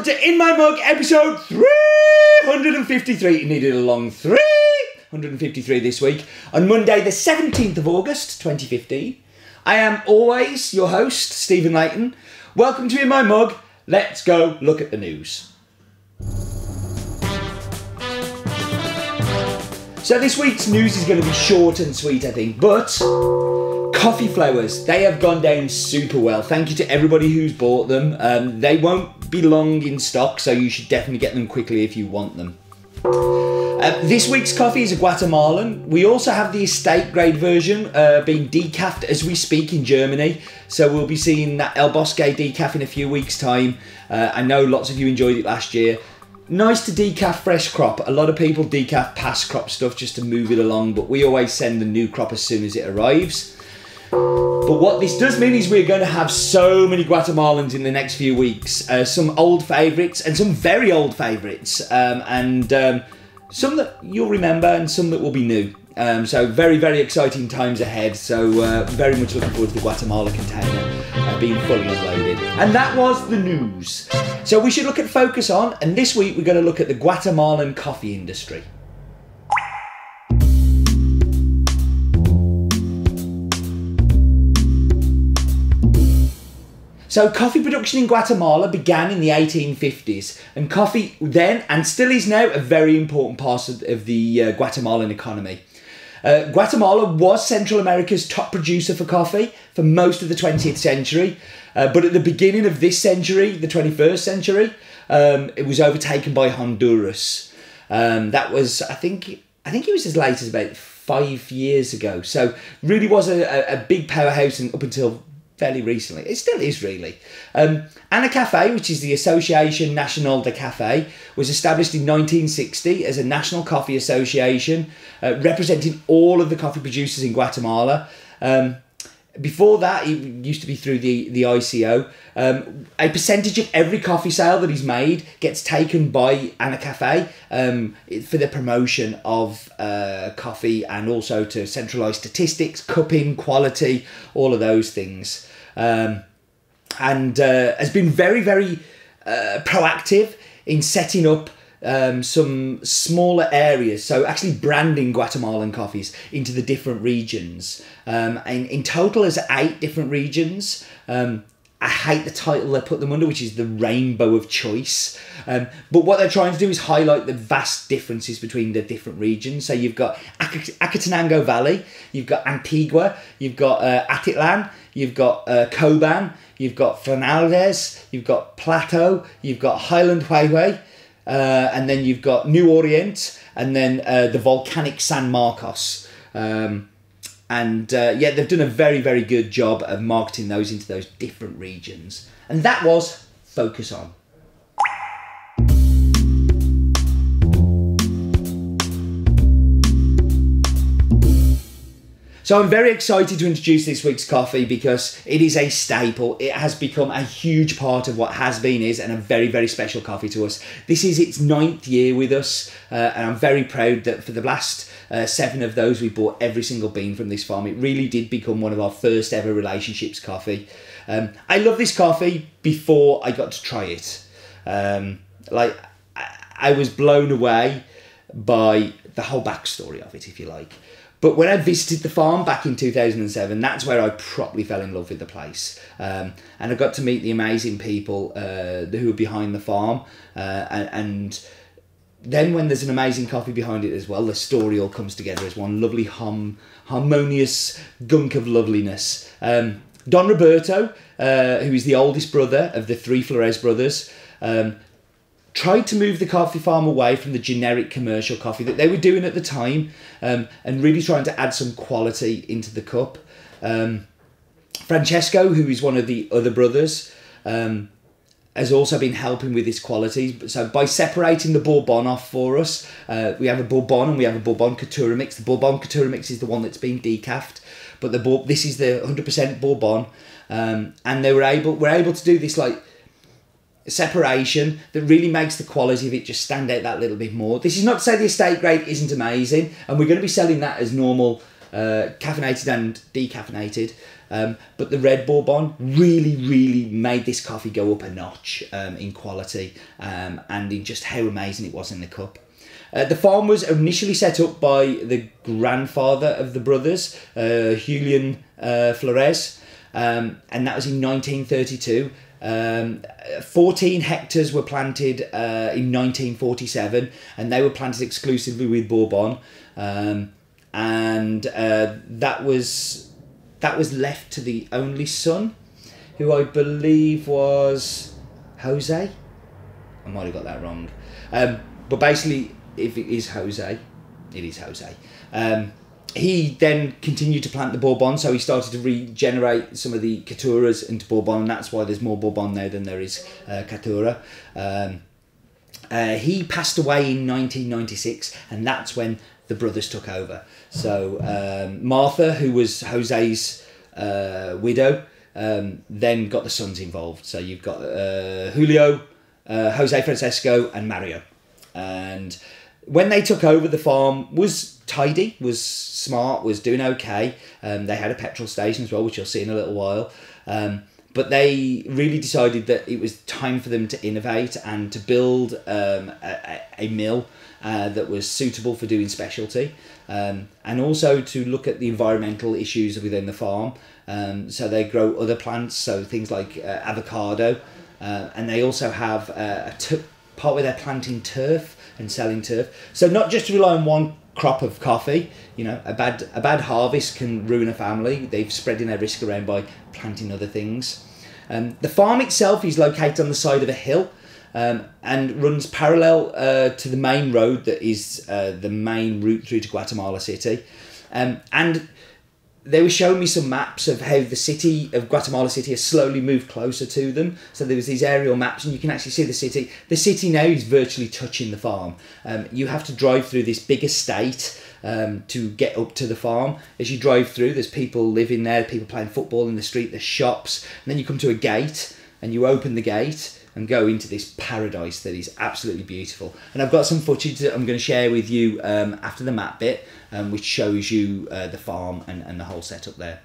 welcome to In My Mug episode 353. It needed a long 353 this week. On Monday the 17th of August 2015. I am always your host, Stephen Layton. Welcome to In My Mug. Let's go look at the news. So this week's news is going to be short and sweet, I think, but coffee flowers, they have gone down super well. Thank you to everybody who's bought them. They won't be long in stock, so you should definitely get them quickly if you want them. This week's coffee is a Guatemalan. We also have the estate grade version being decafed as we speak in Germany. So we'll be seeing that El Bosque decaf in a few weeks' time. I know lots of you enjoyed it last year. Nice to decaf fresh crop. A lot of people decaf past crop stuff just to move it along, but we always send the new crop as soon as it arrives. But what this does mean is we're going to have so many Guatemalans in the next few weeks. Some old favourites and some very old favourites. Some that you'll remember and some that will be new. So very, very exciting times ahead. So very much looking forward to the Guatemala container being fully unloaded. And that was the news. So we should look at Focus On. And this week we're going to look at the Guatemalan coffee industry. So coffee production in Guatemala began in the 1850s, and coffee then, and still is now, a very important part of the Guatemalan economy. Guatemala was Central America's top producer for coffee for most of the 20th century, but at the beginning of this century, the 21st century, it was overtaken by Honduras. That was, I think it was as late as about 5 years ago. So really was a big powerhouse up until fairly recently. It still is, really. ANACAFE, which is the Association Nacional de Café, was established in 1960 as a national coffee association representing all of the coffee producers in Guatemala. Before that, it used to be through the ICO. A percentage of every coffee sale that is made gets taken by ANACAFE for the promotion of coffee and also to centralise statistics, cupping, quality, all of those things. And has been very, very proactive in setting up some smaller areas, so actually branding Guatemalan coffees into the different regions. And in total there's 8 different regions. I hate the title they put them under, which is the Rainbow of Choice. But what they're trying to do is highlight the vast differences between the different regions. So you've got Acatenango Valley, you've got Antigua, you've got Atitlan, you've got Coban, you've got Fernaldez, you've got Plateau, you've got Highland Huehue, and then you've got New Orient, and then the volcanic San Marcos. Yeah, they've done a very, very good job of marketing those into those different regions. And that was Focus On. So I'm very excited to introduce this week's coffee because it is a staple. It has become a huge part of what has been, is, and a very, very special coffee to us. This is its 9th year with us, and I'm very proud that for the last 7 of those we bought every single bean from this farm. It really did become one of our first ever relationships coffee. I love this coffee before I got to try it. I was blown away by the whole backstory of it, if you like. But when I visited the farm back in 2007, that's where I properly fell in love with the place. And I got to meet the amazing people who were behind the farm. And then when there's an amazing coffee behind it as well, the story all comes together as one lovely harmonious gunk of loveliness. Don Roberto, who is the oldest brother of the 3 Flores brothers, tried to move the coffee farm away from the generic commercial coffee that they were doing at the time, and really trying to add some quality into the cup. Francesco, who is one of the other brothers, has also been helping with this quality. So by separating the Bourbon off for us, we have a Bourbon and we have a Bourbon Couture Mix. The Bourbon Couture Mix is the one that's been decafed, but this is the 100% Bourbon, and we're able to do this separation that really makes the quality of it just stand out that little bit more. This is not to say the estate grade isn't amazing, and we're going to be selling that as normal caffeinated and decaffeinated. But the red Bourbon really made this coffee go up a notch in quality and in just how amazing it was in the cup. The farm was initially set up by the grandfather of the brothers, Julian Flores, and that was in 1932. 14 hectares were planted in 1947, and they were planted exclusively with Bourbon, and that was left to the only son, who I believe was Jose. I might have got that wrong, but basically, if it is Jose, it is Jose. He then continued to plant the Bourbon, so he started to regenerate some of the Caturas into Bourbon, and that's why there's more Bourbon now than there is Catura. He passed away in 1996, and that's when the brothers took over. So Martha, who was Jose's widow, then got the sons involved. So you've got Julio, Jose Francisco, and Mario. And when they took over, the farm was tidy, was smart, was doing okay. They had a petrol station as well, which you'll see in a little while. But they really decided that it was time for them to innovate and to build a mill that was suitable for doing specialty, and also to look at the environmental issues within the farm. So they grow other plants, so things like avocado, and they also have a part where they're planting turf and selling turf. So not just to rely on one crop of coffee. You know, a bad harvest can ruin a family. They've spreading their risk around by planting other things. The farm itself is located on the side of a hill, and runs parallel to the main road that is the main route through to Guatemala City. And they were showing me some maps of how the city of Guatemala City has slowly moved closer to them. So there was these aerial maps, and you can actually see the city. The city now is virtually touching the farm. You have to drive through this big estate to get up to the farm. As you drive through, there's people living there, people playing football in the street, there's shops, and then you come to a gate, and you open the gate and go into this paradise that is absolutely beautiful. And I've got some footage that I'm going to share with you after the map bit, which shows you the farm and the whole setup there.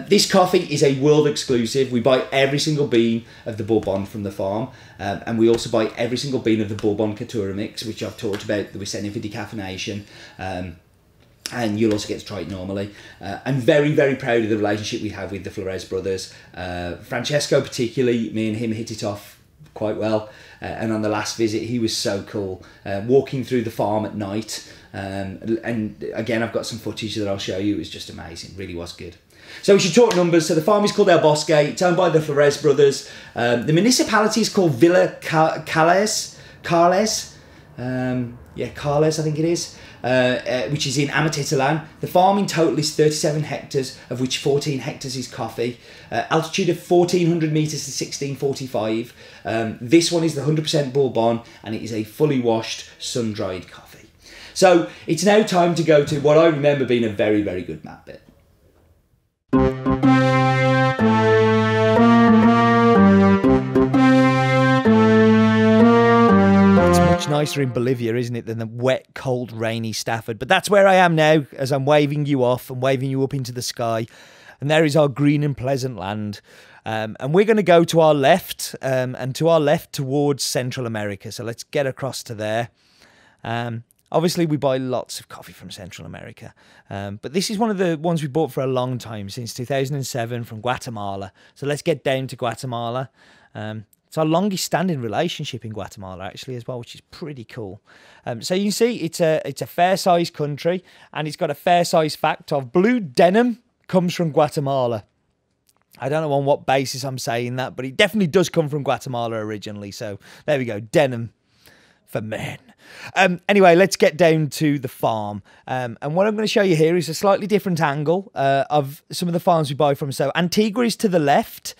This coffee is a world exclusive. We buy every single bean of the Bourbon from the farm, and we also buy every single bean of the Bourbon Catura mix, which I've talked about that we're sending for decaffeination. And you'll also get to try it normally. I'm very, very proud of the relationship we have with the Flores brothers. Francesco particularly, me and him hit it off quite well. And on the last visit, he was so cool. Walking through the farm at night. And again, I've got some footage that I'll show you. It was just amazing. Really was good. So we should talk numbers. So the farm is called El Bosque. It's owned by the Flores brothers. The municipality is called Villa Carles. Carles, I think it is. Which is in Amatitlan. The farm in total is 37 hectares, of which 14 hectares is coffee. Altitude of 1400 metres to 1645. This one is the 100% Bourbon, and it is a fully washed, sun-dried coffee. So it's now time to go to what I remember being a very, very good map bit. Much nicer in Bolivia, isn't it, than the wet, cold, rainy Stafford. But that's where I am now, as I'm waving you off and waving you up into the sky. And there is our green and pleasant land. And we're going to go to our left, and to our left towards Central America. So let's get across to there. Obviously, we buy lots of coffee from Central America. But this is one of the ones we bought for a long time, since 2007, from Guatemala. So let's get down to Guatemala. It's our longest standing relationship in Guatemala, actually, as well, which is pretty cool. So you can see it's a fair-sized country, and it's got a fair-sized fact of blue denim comes from Guatemala. I don't know on what basis I'm saying that, but it definitely does come from Guatemala originally. So there we go, denim for men. Anyway, let's get down to the farm. And what I'm going to show you here is a slightly different angle of some of the farms we buy from. So Antigua is to the left.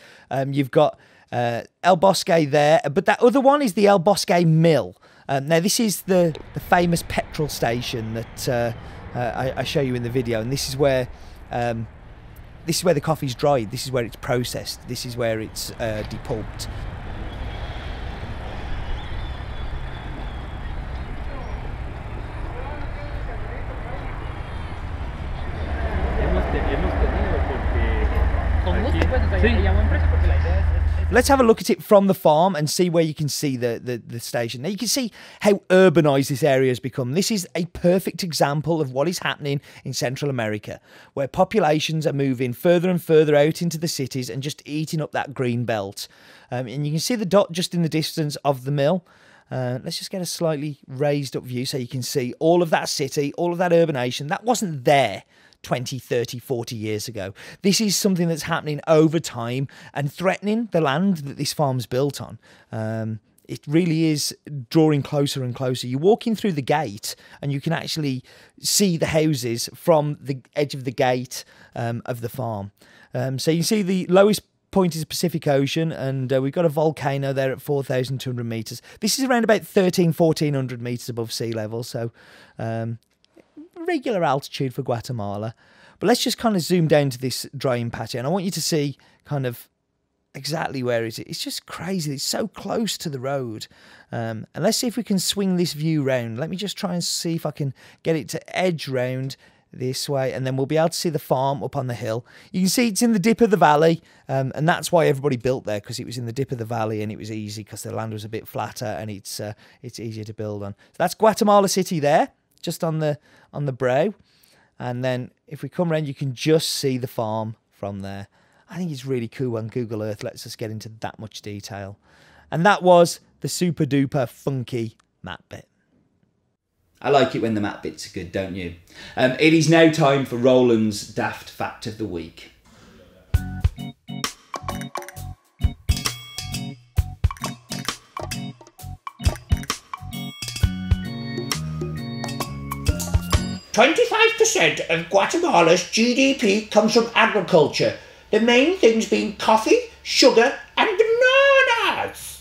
You've got El Bosque there, but that other one is the El Bosque Mill. Now this is the famous petrol station that I show you in the video, and this is where the coffee's dried. This is where it's processed. This is where it's depulped. Let's have a look at it from the farm and see where you can see the station. Now you can see how urbanised this area has become. This is a perfect example of what is happening in Central America, where populations are moving further and further out into the cities and just eating up that green belt. And you can see the dot just in the distance of the mill. Let's just get a slightly raised up view so you can see all of that city, all of that urbanation. That wasn't there 20, 30, 40 years ago. This is something that's happening over time and threatening the land that this farm's built on. It really is drawing closer and closer. You're walking through the gate and you can actually see the houses from the edge of the gate of the farm. So you see the lowest point is the Pacific Ocean, and we've got a volcano there at 4,200 metres. This is around about 1,400 metres above sea level, so regular altitude for Guatemala. But let's just kind of zoom down to this drying patio, and I want you to see kind of exactly where is it. It's just crazy. It's so close to the road. And let's see if we can swing this view round. Let me just try and see if I can get it to edge round this way, and then we'll be able to see the farm up on the hill. You can see it's in the dip of the valley, and that's why everybody built there, because it was in the dip of the valley and it was easy because the land was a bit flatter and it's easier to build on. So that's Guatemala City there, just on the brow, and then if we come around you can just see the farm from there. I think it's really cool when Google Earth lets us get into that much detail. And that was the super duper funky map bit. I like it when the map bits are good, don't you? It is now time for Roland's Daft Fact of the Week. "25% of Guatemala's GDP comes from agriculture, the main things being coffee, sugar and bananas."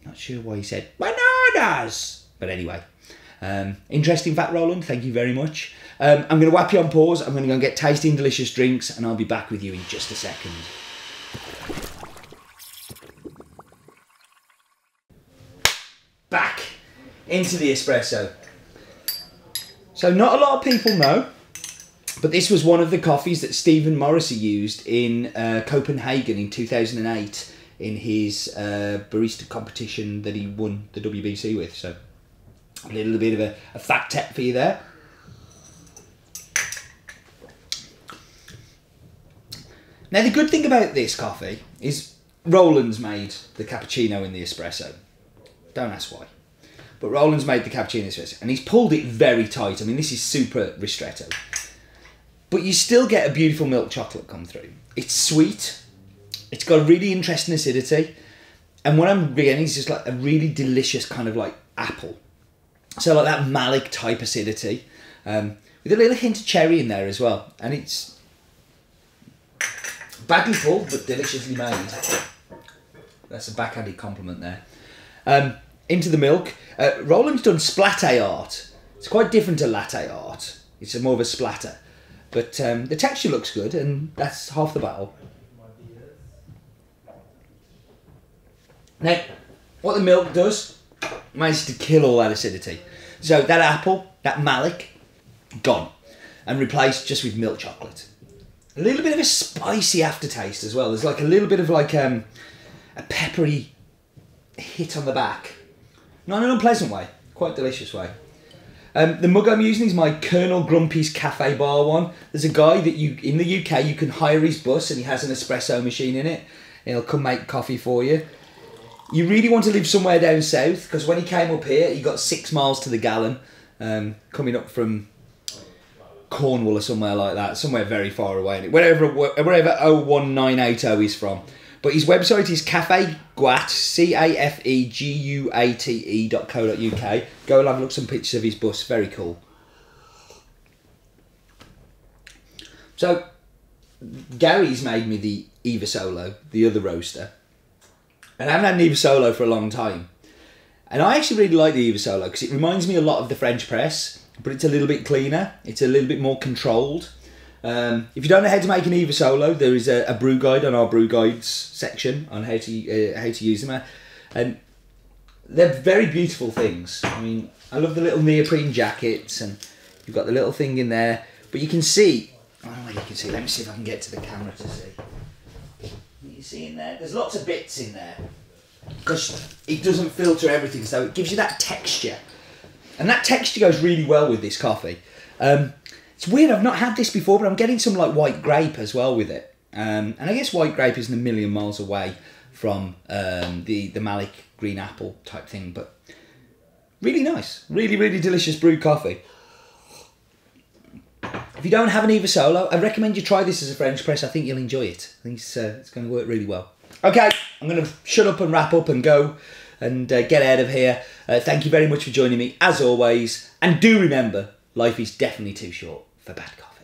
Not sure why he said bananas, but anyway. Interesting fact, Roland, thank you very much. I'm going to whap you on pause. I'm going to go and get tasting delicious drinks, and I'll be back with you in just a second. Back into the espresso. So not a lot of people know, but this was one of the coffees that Stephen Morrissey used in Copenhagen in 2008 in his barista competition that he won the WBC with. So a little bit of a fact tip for you there. Now the good thing about this coffee is Roland's made the cappuccino in the espresso. Don't ask why. But Roland's made the cappuccino in the espresso and he's pulled it very tight. I mean, this is super ristretto. But you still get a beautiful milk chocolate come through. It's sweet. It's got a really interesting acidity. And what I'm getting is just like a really delicious kind of like apple. So like that malic type acidity. With a little hint of cherry in there as well. And it's badly pulled but deliciously made. That's a backhanded compliment there. Into the milk. Roland's done splatte art. It's quite different to latte art. It's more of a splatter. But the texture looks good, and that's half the battle. Now, what the milk does, manages to kill all that acidity. So that apple, that malic, gone. And replaced just with milk chocolate. A little bit of a spicy aftertaste as well. There's like a little bit of like a peppery hit on the back. Not in an unpleasant way, quite delicious way. The mug I'm using is my Colonel Grumpy's Cafe Bar one. There's a guy that in the UK you can hire his bus and he has an espresso machine in it. And he'll come make coffee for you. You really want to live somewhere down south because when he came up here he got 6 miles to the gallon, coming up from Cornwall or somewhere like that, somewhere very far away, wherever 01980 is from. But his website is cafeguate, cafeguate.co.uk. Go and have a look at some pictures of his bus. Very cool. So, Gary's made me the Eva Solo, the other roaster. And I haven't had an Eva Solo for a long time. And I actually really like the Eva Solo because it reminds me a lot of the French press, but it's a little bit cleaner. It's a little bit more controlled. If you don't know how to make an Eva Solo, there is a brew guide on our brew guides section on how to use them. And they're very beautiful things. I mean, I love the little neoprene jackets, and you've got the little thing in there. But you can see, I don't know whether you can see, let me see if I can get to the camera to see. You see in there? There's lots of bits in there, because it doesn't filter everything, so it gives you that texture. And that texture goes really well with this coffee. It's weird, I've not had this before, but I'm getting some like white grape as well with it. And I guess white grape isn't a million miles away from the Malik green apple type thing, but really nice. Really, really delicious brewed coffee. If you don't have an Eva Solo, I recommend you try this as a French press. I think you'll enjoy it. I think it's going to work really well. Okay, I'm going to shut up and wrap up and go and get out of here. Thank you very much for joining me, as always. And do remember, life is definitely too short for bad coffee.